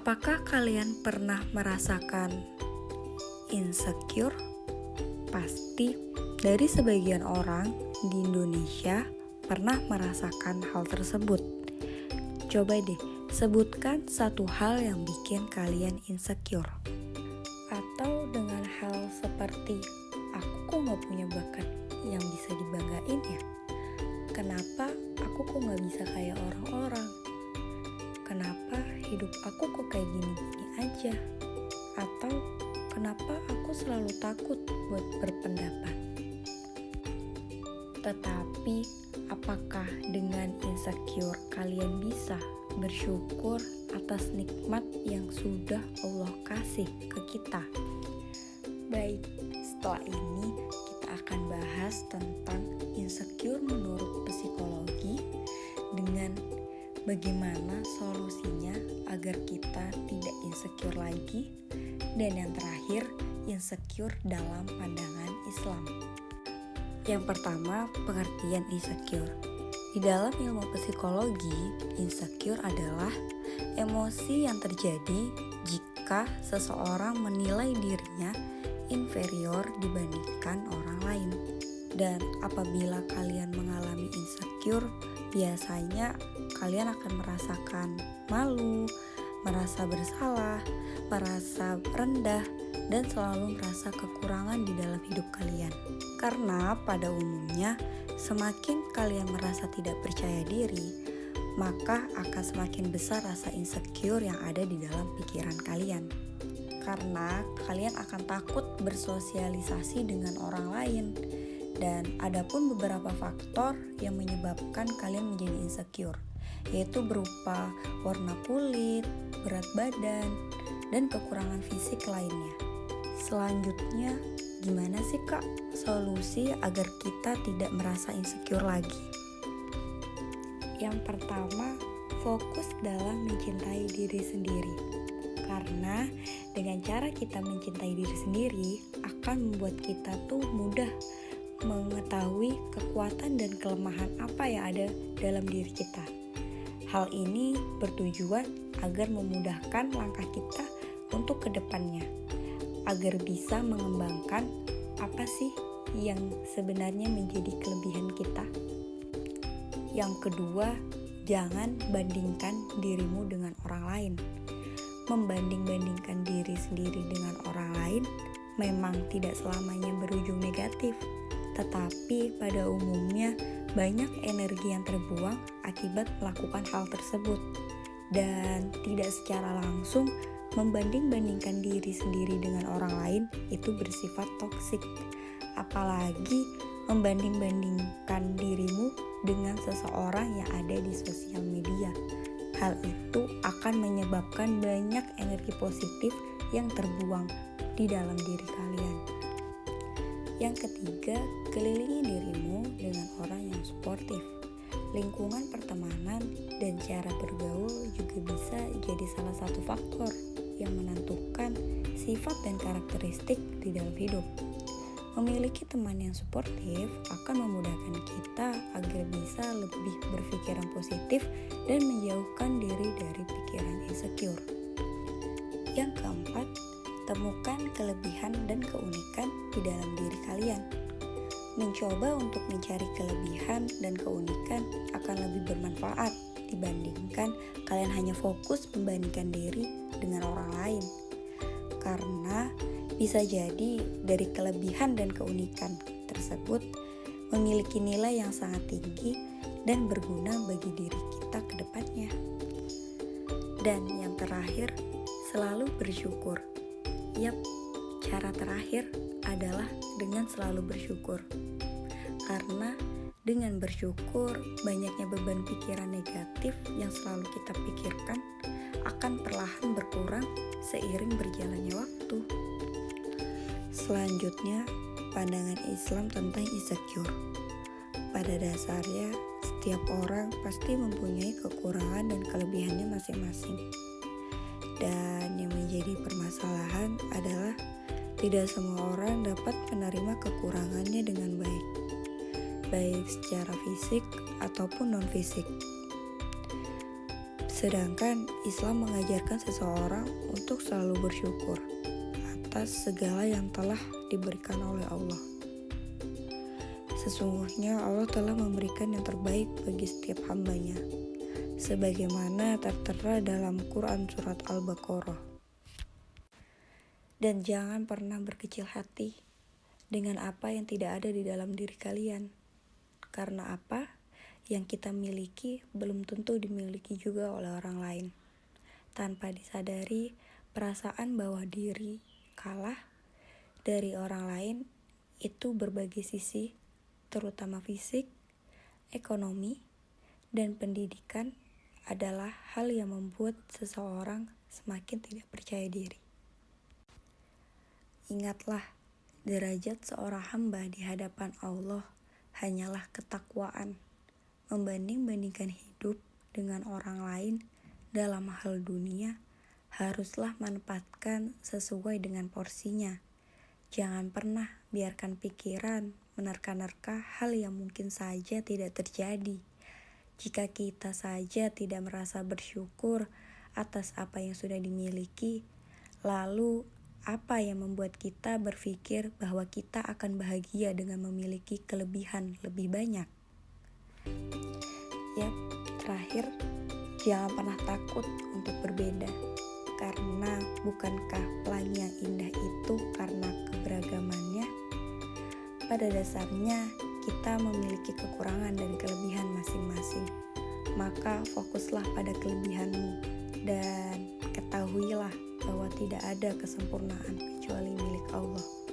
Apakah kalian pernah merasakan insecure? Pasti dari sebagian orang di Indonesia pernah merasakan hal tersebut. Coba deh sebutkan satu hal yang bikin kalian insecure. Atau dengan hal seperti, aku kok gak punya bakat yang bisa dibanggain ya? Kenapa aku kok gak bisa kayak orang-orang? Kenapa hidup aku kok kayak gini-gini aja? Atau kenapa aku selalu takut buat berpendapat? Tetapi apakah dengan insecure kalian bisa bersyukur atas nikmat yang sudah Allah kasih ke kita? Baik, setelah ini kita akan bahas tentang insecure menurut psikologi dengan bagaimana solusinya agar kita tidak insecure lagi, dan yang terakhir, insecure dalam pandangan Islam. Yang pertama, pengertian insecure. Di dalam ilmu psikologi, insecure adalah emosi yang terjadi jika seseorang menilai dirinya inferior dibandingkan orang lain. Dan apabila kalian mengalami insecure, biasanya kalian akan merasakan malu, merasa bersalah, merasa rendah, dan selalu merasa kekurangan di dalam hidup kalian. Karena pada umumnya, semakin kalian merasa tidak percaya diri, maka akan semakin besar rasa insecure yang ada di dalam pikiran kalian. Karena kalian akan takut bersosialisasi dengan orang lain. Dan adapun beberapa faktor yang menyebabkan kalian menjadi insecure, yaitu berupa warna kulit, berat badan, dan kekurangan fisik lainnya. Selanjutnya, gimana sih Kak solusi agar kita tidak merasa insecure lagi? Yang pertama, fokus dalam mencintai diri sendiri. Karena dengan cara kita mencintai diri sendiri akan membuat kita tuh mudah mengetahui kekuatan dan kelemahan apa yang ada dalam diri kita. Hal ini bertujuan agar memudahkan langkah kita untuk kedepannya, agar bisa mengembangkan apa sih yang sebenarnya menjadi kelebihan kita. Yang kedua, jangan bandingkan dirimu dengan orang lain. Membanding-bandingkan diri sendiri dengan orang lain memang tidak selamanya berujung negatif, tetapi pada umumnya banyak energi yang terbuang akibat melakukan hal tersebut. Dan tidak secara langsung membanding-bandingkan diri sendiri dengan orang lain itu bersifat toksik. Apalagi membanding-bandingkan dirimu dengan seseorang yang ada di sosial media. Hal itu akan menyebabkan banyak energi positif yang terbuang di dalam diri kalian. Yang ketiga, kelilingi dirimu dengan orang yang suportif. Lingkungan pertemanan dan cara bergaul juga bisa jadi salah satu faktor yang menentukan sifat dan karakteristik di dalam hidup. Memiliki teman yang suportif akan memudahkan kita agar bisa lebih berpikiran positif dan menjauhkan diri dari pikiran insecure. Yang keempat, temukan kelebihan dan keunikan di dalam diri kalian. Mencoba untuk mencari kelebihan dan keunikan akan lebih bermanfaat dibandingkan kalian hanya fokus membandingkan diri dengan orang lain. Karena bisa jadi dari kelebihan dan keunikan tersebut memiliki nilai yang sangat tinggi dan berguna bagi diri kita ke depannya. Dan yang terakhir, selalu bersyukur. Yap, cara terakhir adalah dengan selalu bersyukur. Karena dengan bersyukur, banyaknya beban pikiran negatif yang selalu kita pikirkan akan perlahan berkurang seiring berjalannya waktu. Selanjutnya, pandangan Islam tentang insecure. Pada dasarnya, setiap orang pasti mempunyai kekurangan dan kelebihannya masing-masing. Dan yang menjadi permasalahan adalah tidak semua orang dapat menerima kekurangannya dengan baik secara fisik ataupun non-fisik. Sedangkan Islam mengajarkan seseorang untuk selalu bersyukur atas segala yang telah diberikan oleh Allah. Sesungguhnya Allah telah memberikan yang terbaik bagi setiap hambanya, sebagaimana tertera dalam Quran Surat Al-Baqarah. Dan jangan pernah berkecil hati dengan apa yang tidak ada di dalam diri kalian. Karena apa yang kita miliki belum tentu dimiliki juga oleh orang lain. Tanpa disadari, perasaan bahwa diri kalah dari orang lain itu berbagai sisi, terutama fisik, ekonomi, dan pendidikan adalah hal yang membuat seseorang semakin tidak percaya diri. Ingatlah, derajat seorang hamba di hadapan Allah hanyalah ketakwaan. Membanding-bandingkan hidup dengan orang lain dalam hal dunia, haruslah menempatkan sesuai dengan porsinya. Jangan pernah biarkan pikiran menerka-nerka hal yang mungkin saja tidak terjadi. Jika kita saja tidak merasa bersyukur atas apa yang sudah dimiliki, lalu apa yang membuat kita berpikir bahwa kita akan bahagia dengan memiliki kelebihan lebih banyak? Ya, terakhir, jangan pernah takut untuk berbeda. Karena bukankah pelangi yang indah itu karena keberagamannya? Pada dasarnya, kita memiliki kekurangan dan kelebihan masing-masing. Maka fokuslah pada kelebihanmu dan ketahuilah bahwa tidak ada kesempurnaan kecuali milik Allah.